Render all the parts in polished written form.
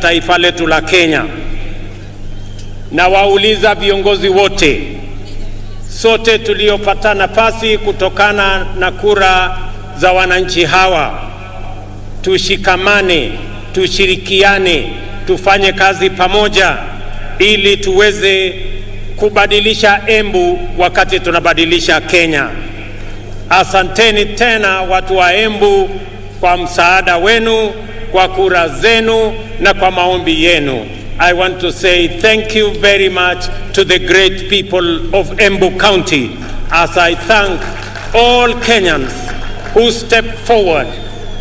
taifa letu la Kenya. Na wauliza viongozi wote, sote tuliopata nafasi kutokana na kura za wananchi hawa, tushikamane, tushirikiane, tufanye kazi pamoja ili tuweze kubadilisha Embu wakati tunabadilisha Kenya. Asanteni tena watu wa Embu kwa msaada wenu, kwa kura zenu na kwa maombi yenu. I want to say thank you very much to the great people of Embu County, as I thank all Kenyans who stepped forward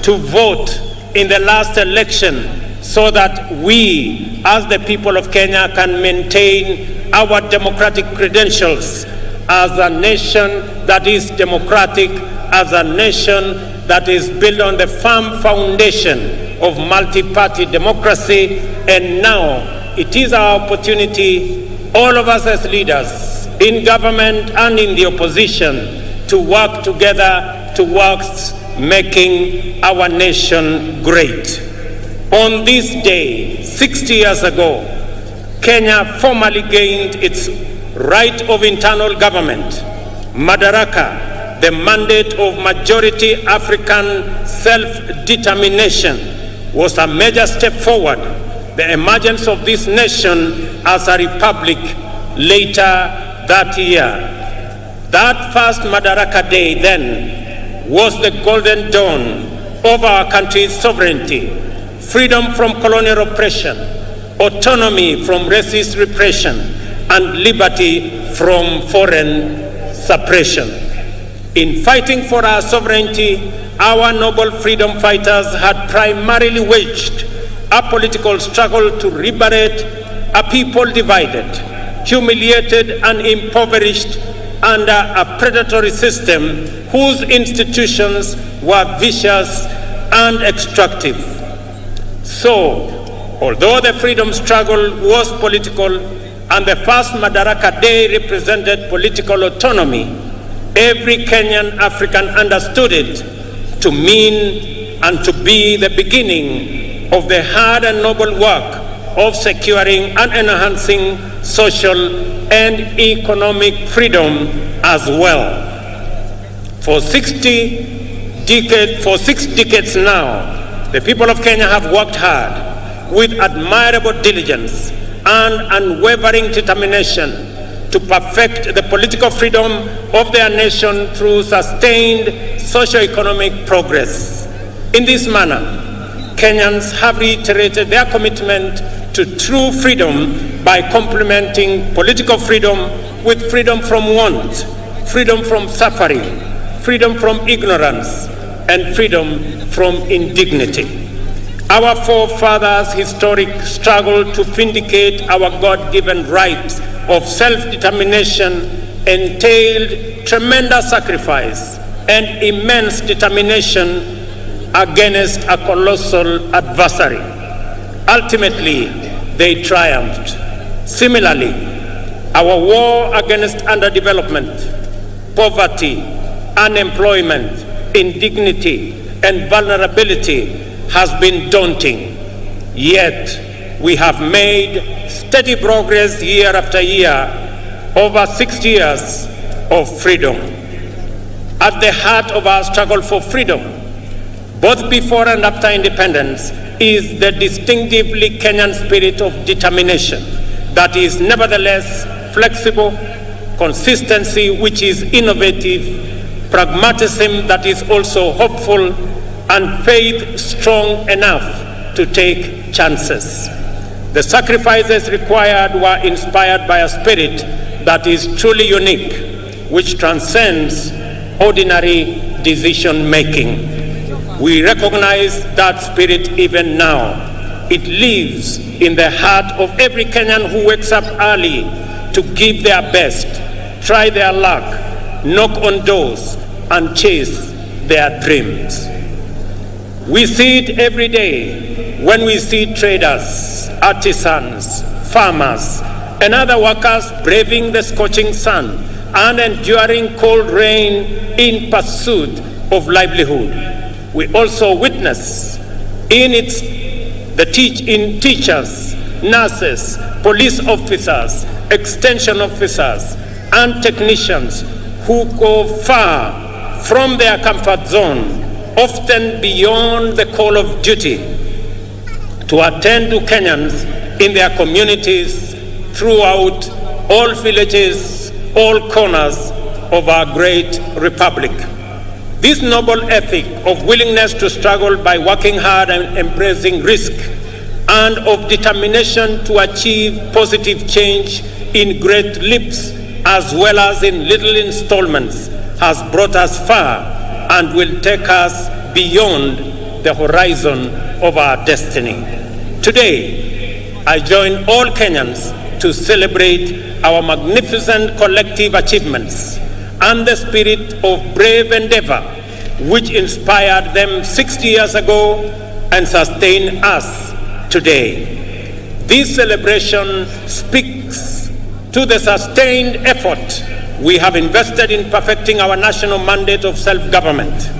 to vote in the last election so that we, as the people of Kenya, can maintain our democratic credentials as a nation that is democratic, as a nation that is built on the firm foundation of multi-party democracy. And now it is our opportunity, all of us as leaders in government and in the opposition, to work together towards making our nation great. On this day, 60 years ago, Kenya formally gained its right of internal government, Madaraka, the mandate of majority African self-determination, was a major step forward. The emergence of this nation as a republic later that year. That first Madaraka Day then was the golden dawn of our country's sovereignty, freedom from colonial oppression, autonomy from racist repression, and liberty from foreign suppression. In fighting for our sovereignty, our noble freedom fighters had primarily waged a political struggle to liberate a people divided, humiliated, and impoverished under a predatory system whose institutions were vicious and extractive. So, although the freedom struggle was political and the first Madaraka Day represented political autonomy, every Kenyan African understood it to mean and to be the beginning of the hard and noble work of securing and enhancing social and economic freedom as well. For 6 decades now, the people of Kenya have worked hard with admirable diligence and unwavering determination to perfect the political freedom of their nation through sustained socio-economic progress. In this manner, Kenyans have reiterated their commitment to true freedom by complementing political freedom with freedom from want, freedom from suffering, freedom from ignorance, and freedom from indignity. Our forefathers' historic struggle to vindicate our God-given rights of self-determination entailed tremendous sacrifice and immense determination against a colossal adversary. Ultimately, they triumphed. Similarly, our war against underdevelopment, poverty, unemployment, indignity, and vulnerability has been daunting. Yet, we have made steady progress year after year over 60 years of freedom. At the heart of our struggle for freedom, both before and after independence, is the distinctively Kenyan spirit of determination that is nevertheless flexible, consistency which is innovative, pragmatism that is also hopeful, and faith strong enough to take chances. The sacrifices required were inspired by a spirit that is truly unique, which transcends ordinary decision-making. We recognize that spirit even now. It lives in the heart of every Kenyan who wakes up early to give their best, try their luck, knock on doors, and chase their dreams. We see it every day when we see traders, artisans, farmers, and other workers braving the scorching sun and enduring cold rain in pursuit of livelihood. We also witness in its the teachers, nurses, police officers, extension officers, and technicians who go far from their comfort zone, often beyond the call of duty, to attend to Kenyans in their communities throughout all villages, all corners of our great republic. This noble ethic of willingness to struggle by working hard and embracing risk, and of determination to achieve positive change in great leaps as well as in little installments, has brought us far and will take us beyond the horizon of our destiny. Today, I join all Kenyans to celebrate our magnificent collective achievements and the spirit of brave endeavor which inspired them 60 years ago and sustain us today. This celebration speaks to the sustained effort we have invested in perfecting our national mandate of self-government.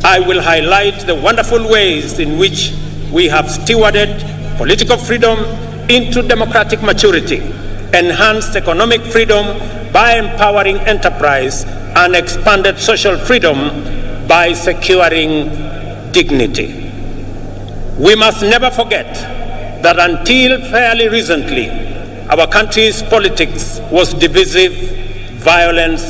I will highlight the wonderful ways in which we have stewarded political freedom into democratic maturity, enhanced economic freedom by empowering enterprise, and expanded social freedom by securing dignity. We must never forget that until fairly recently, our country's politics was divisive, violence,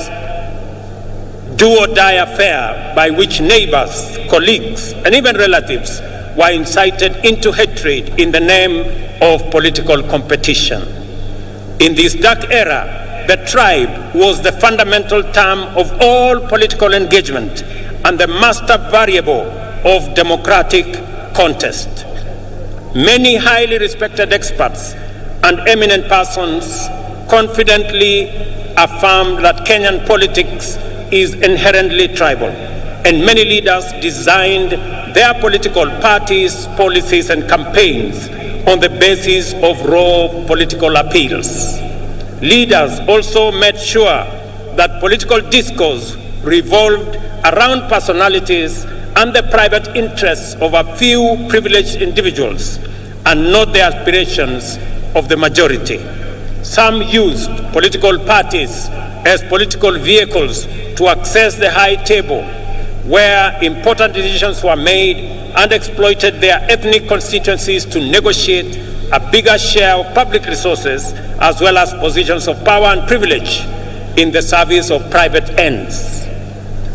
do-or-die affair by which neighbors, colleagues, and even relatives were incited into hatred in the name of political competition. In this dark era, the tribe was the fundamental term of all political engagement and the master variable of democratic contest. Many highly respected experts and eminent persons confidently affirmed that Kenyan politics is inherently tribal, and many leaders designed their political parties, policies, and campaigns on the basis of raw political appeals. Leaders also made sure that political discourse revolved around personalities and the private interests of a few privileged individuals and not the aspirations of the majority. Some used political parties as political vehicles to access the high table where important decisions were made and exploited their ethnic constituencies to negotiate a bigger share of public resources as well as positions of power and privilege in the service of private ends.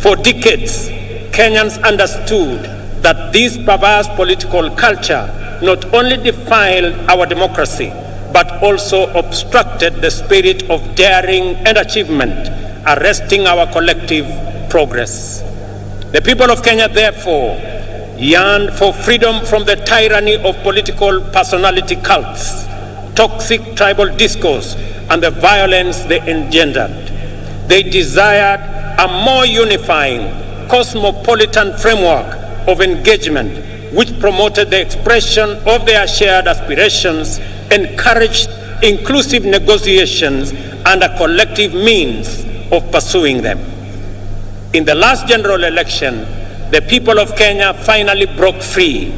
For decades, Kenyans understood that this perverse political culture not only defiled our democracy, but also obstructed the spirit of daring and achievement, arresting our collective progress. The people of Kenya, therefore, yearned for freedom from the tyranny of political personality cults, toxic tribal discourse, and the violence they engendered. They desired a more unifying, cosmopolitan framework of engagement which promoted the expression of their shared aspirations, encouraged inclusive negotiations, and a collective means of pursuing them. In the last general election, the people of Kenya finally broke free.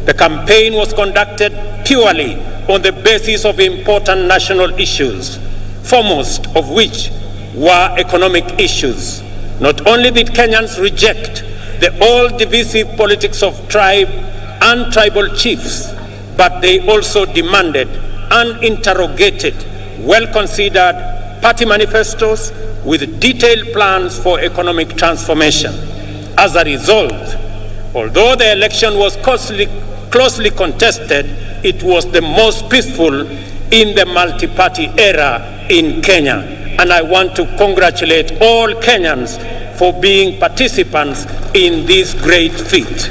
The campaign was conducted purely on the basis of important national issues, foremost of which were economic issues. Not only did Kenyans reject the old divisive politics of tribe and tribal chiefs, but they also demanded and interrogated well-considered party manifestos with detailed plans for economic transformation. As a result, although the election was closely contested, it was the most peaceful in the multi-party era in Kenya. And I want to congratulate all Kenyans for being participants in this great feat.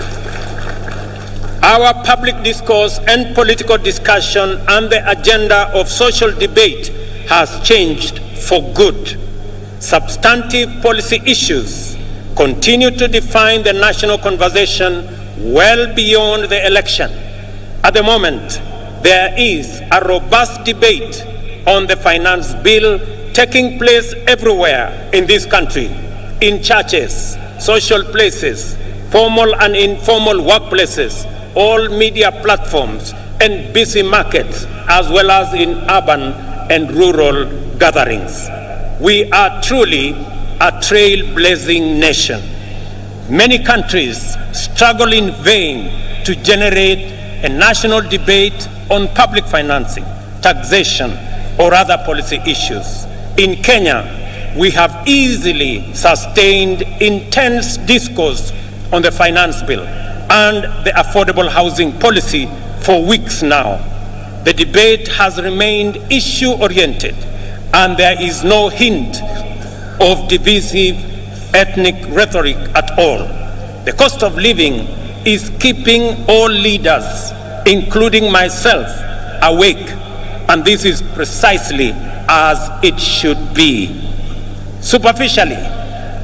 Our public discourse and political discussion and the agenda of social debate has changed for good. Substantive policy issues continue to define the national conversation well beyond the election. At the moment, there is a robust debate on the finance bill taking place everywhere in this country, in churches, social places, formal and informal workplaces, all media platforms and busy markets, as well as in urban and rural gatherings. We are truly a trailblazing nation. Many countries struggle in vain to generate a national debate on public financing, taxation, or other policy issues. In Kenya, we have easily sustained intense discourse on the finance bill and the affordable housing policy for weeks now. The debate has remained issue-oriented, and there is no hint of divisive ethnic rhetoric at all. The cost of living is keeping all leaders, including myself, awake, and this is precisely as it should be. Superficially,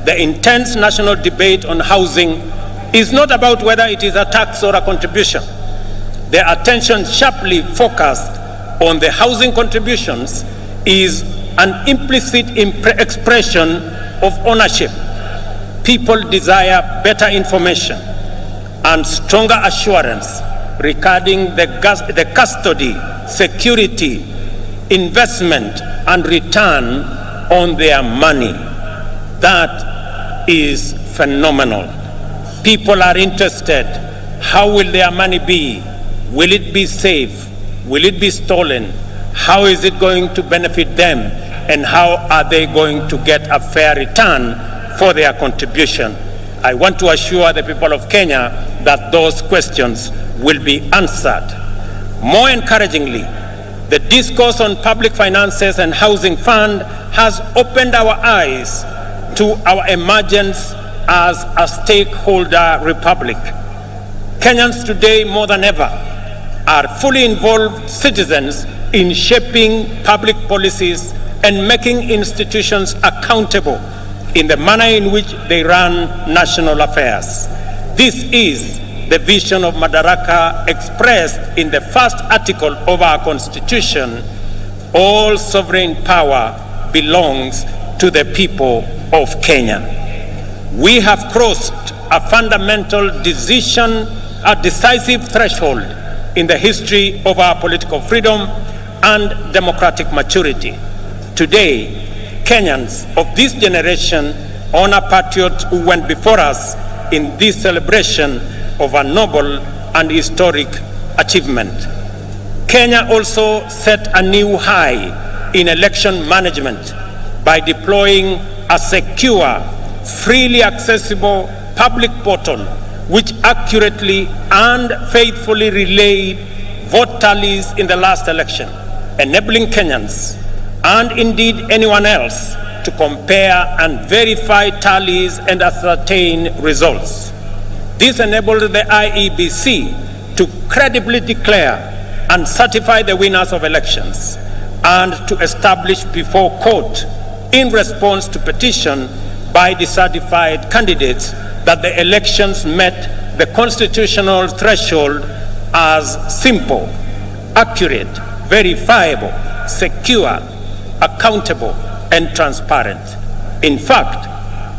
the intense national debate on housing is not about whether it is a tax or a contribution. The attention sharply focused on the housing contributions is an implicit expression of ownership. People desire better information and stronger assurance regarding the custody, security, investment, and return on their money. That is phenomenal. People are interested. How will their money be? Will it be safe? Will it be stolen? How is it going to benefit them? And how are they going to get a fair return for their contribution? I want to assure the people of Kenya that those questions will be answered. More encouragingly, the discourse on public finances and housing fund has opened our eyes to our emergence as a stakeholder republic. Kenyans today, more than ever, are fully involved citizens in shaping public policies and making institutions accountable in the manner in which they run national affairs. This is the vision of Madaraka expressed in the first article of our Constitution. All sovereign power belongs to the people of Kenya. We have crossed a fundamental decision, a decisive threshold in the history of our political freedom and democratic maturity. Today, Kenyans of this generation honor patriots who went before us in this celebration of a noble and historic achievement. Kenya also set a new high in election management by deploying a secure, freely accessible public portal which accurately and faithfully relayed vote tallies in the last election, enabling Kenyans and indeed anyone else to compare and verify tallies and ascertain results. This enabled the IEBC to credibly declare and certify the winners of elections and to establish before court, in response to petition by the certified candidates, that the elections met the constitutional threshold as simple, accurate, verifiable, secure, accountable, and transparent. In fact,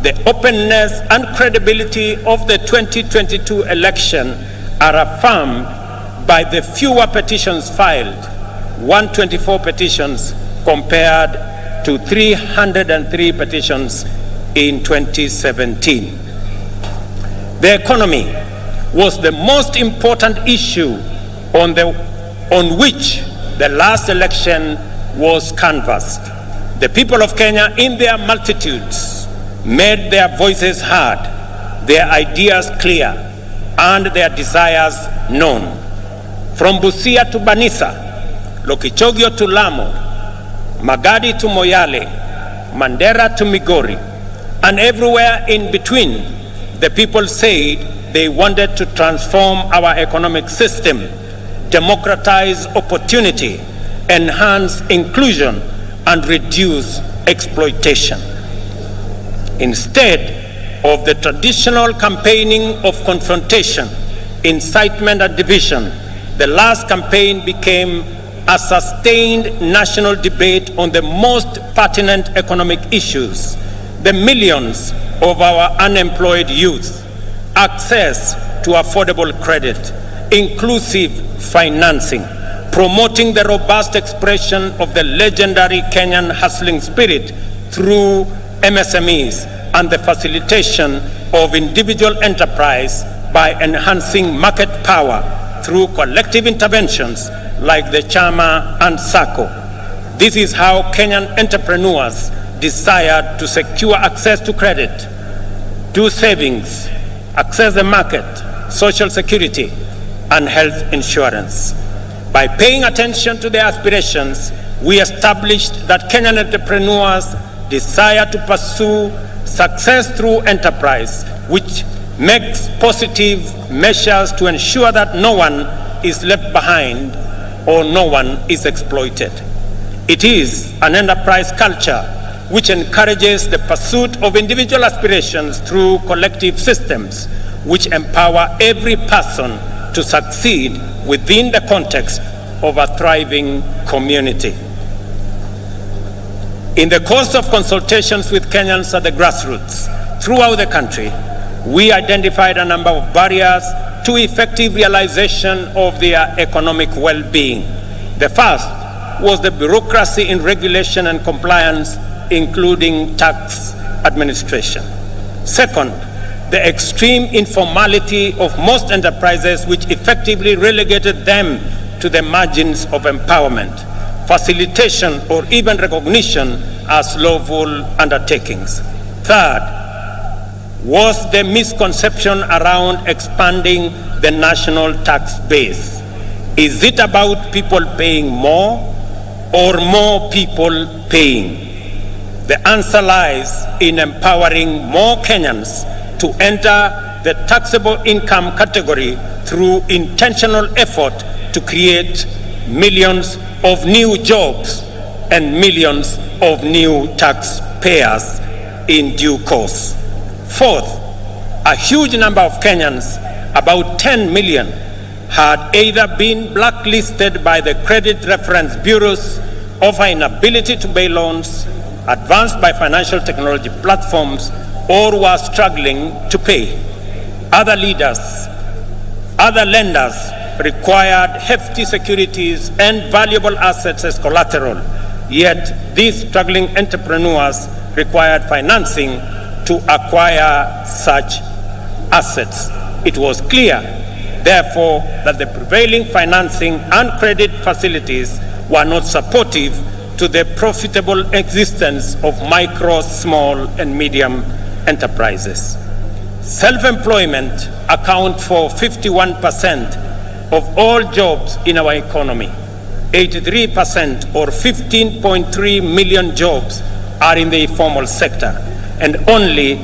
the openness and credibility of the 2022 election are affirmed by the fewer petitions filed, 124 petitions compared to 303 petitions in 2017. The economy was the most important issue on which the last election was canvassed. The people of Kenya, in their multitudes, made their voices heard, their ideas clear, and their desires known. From Busia to Banisa, Lokichogio to Lamu, Magadi to Moyale, Mandera to Migori, and everywhere in between, the people said they wanted to transform our economic system, democratize opportunity, enhance inclusion, and reduce exploitation. Instead of the traditional campaigning of confrontation, incitement, and division, the last campaign became a sustained national debate on the most pertinent economic issues: the millions of our unemployed youth, access to affordable credit, inclusive financing, promoting the robust expression of the legendary Kenyan hustling spirit through MSMEs, and the facilitation of individual enterprise by enhancing market power through collective interventions like the Chama and SACCO. This is how Kenyan entrepreneurs desired to secure access to credit, do savings, access the market, social security, and health insurance. By paying attention to their aspirations, we established that Kenyan entrepreneurs desire to pursue success through enterprise, which makes positive measures to ensure that no one is left behind or no one is exploited. It is an enterprise culture which encourages the pursuit of individual aspirations through collective systems, which empower every person to succeed within the context of a thriving community. In the course of consultations with Kenyans at the grassroots throughout the country, we identified a number of barriers to effective realization of their economic well-being. The first was the bureaucracy in regulation and compliance, including tax administration. Second, the extreme informality of most enterprises, which effectively relegated them to the margins of empowerment, facilitation, or even recognition as lawful undertakings. Third, was the misconception around expanding the national tax base. Is it about people paying more or more people paying? The answer lies in empowering more Kenyans to enter the taxable income category through intentional effort to create millions of new jobs and millions of new taxpayers in due course. Fourth, a huge number of Kenyans, about 10 million, had either been blacklisted by the credit reference bureaus, of an inability to pay loans advanced by financial technology platforms, or were struggling to pay. Other lenders required hefty securities and valuable assets as collateral, yet these struggling entrepreneurs required financing to acquire such assets. It was clear, therefore, that the prevailing financing and credit facilities were not supportive to the profitable existence of micro, small, and medium enterprises. Self-employment accounts for 51% of all jobs in our economy. 83% or 15.3 million jobs are in the informal sector, and only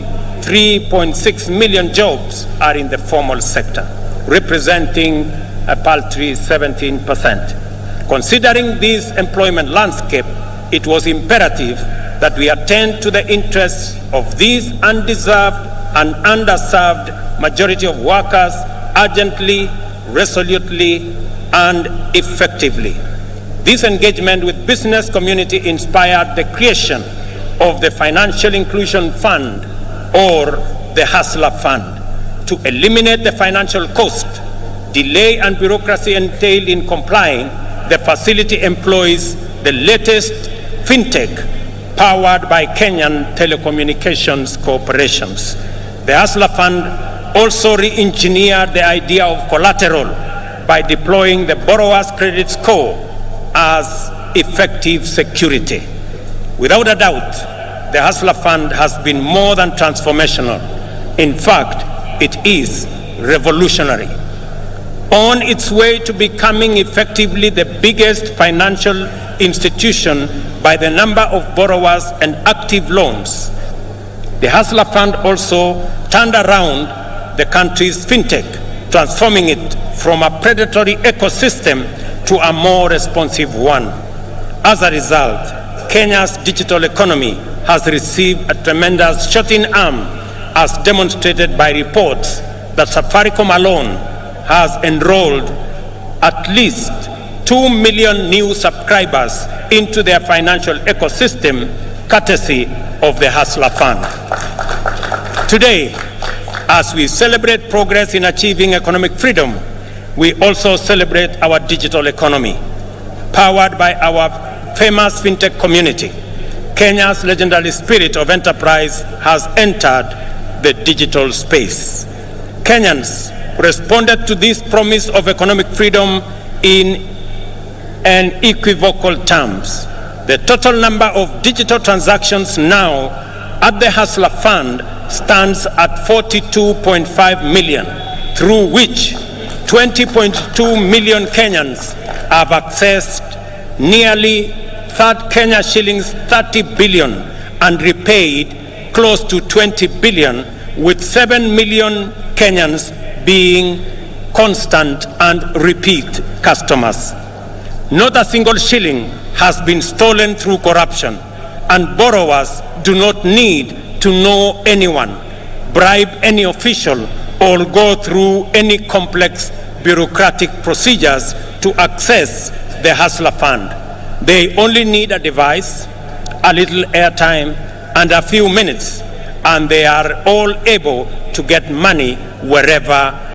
3.6 million jobs are in the formal sector, representing a paltry 17%. Considering this employment landscape, it was imperative that we attend to the interests of these undeserved and underserved majority of workers urgently, resolutely, and effectively. This engagement with business community inspired the creation of the Financial Inclusion Fund, or the Hustler Fund, to eliminate the financial cost, delay, and bureaucracy entailed in complying. The facility employs the latest fintech powered by Kenyan telecommunications corporations. The Hustler Fund also re-engineered the idea of collateral by deploying the borrower's credit score as effective security. Without a doubt, the Hustler Fund has been more than transformational. In fact, it is revolutionary. On its way to becoming effectively the biggest financial institution by the number of borrowers and active loans, the Hustler Fund also turned around the country's fintech, transforming it from a predatory ecosystem to a more responsive one. As a result, Kenya's digital economy has received a tremendous shot in arm, as demonstrated by reports that Safaricom alone has enrolled at least 2 million new subscribers into their financial ecosystem, courtesy of the Hustler Fund. Today, as we celebrate progress in achieving economic freedom, we also celebrate our digital economy, powered by our famous fintech community. Kenya's legendary spirit of enterprise has entered the digital space. Kenyans responded to this promise of economic freedom in unequivocal terms. The total number of digital transactions now at the Hustler Fund stands at 42.5 million, through which 20.2 million Kenyans have accessed nearly Kenya shillings 30 billion and repaid close to 20 billion, with 7 million Kenyans being constant and repeat customers. Not a single shilling has been stolen through corruption, and borrowers do not need to know anyone, bribe any official, or go through any complex bureaucratic procedures to access the Hustler Fund. They only need a device, a little airtime, and a few minutes, and they are all able to get money wherever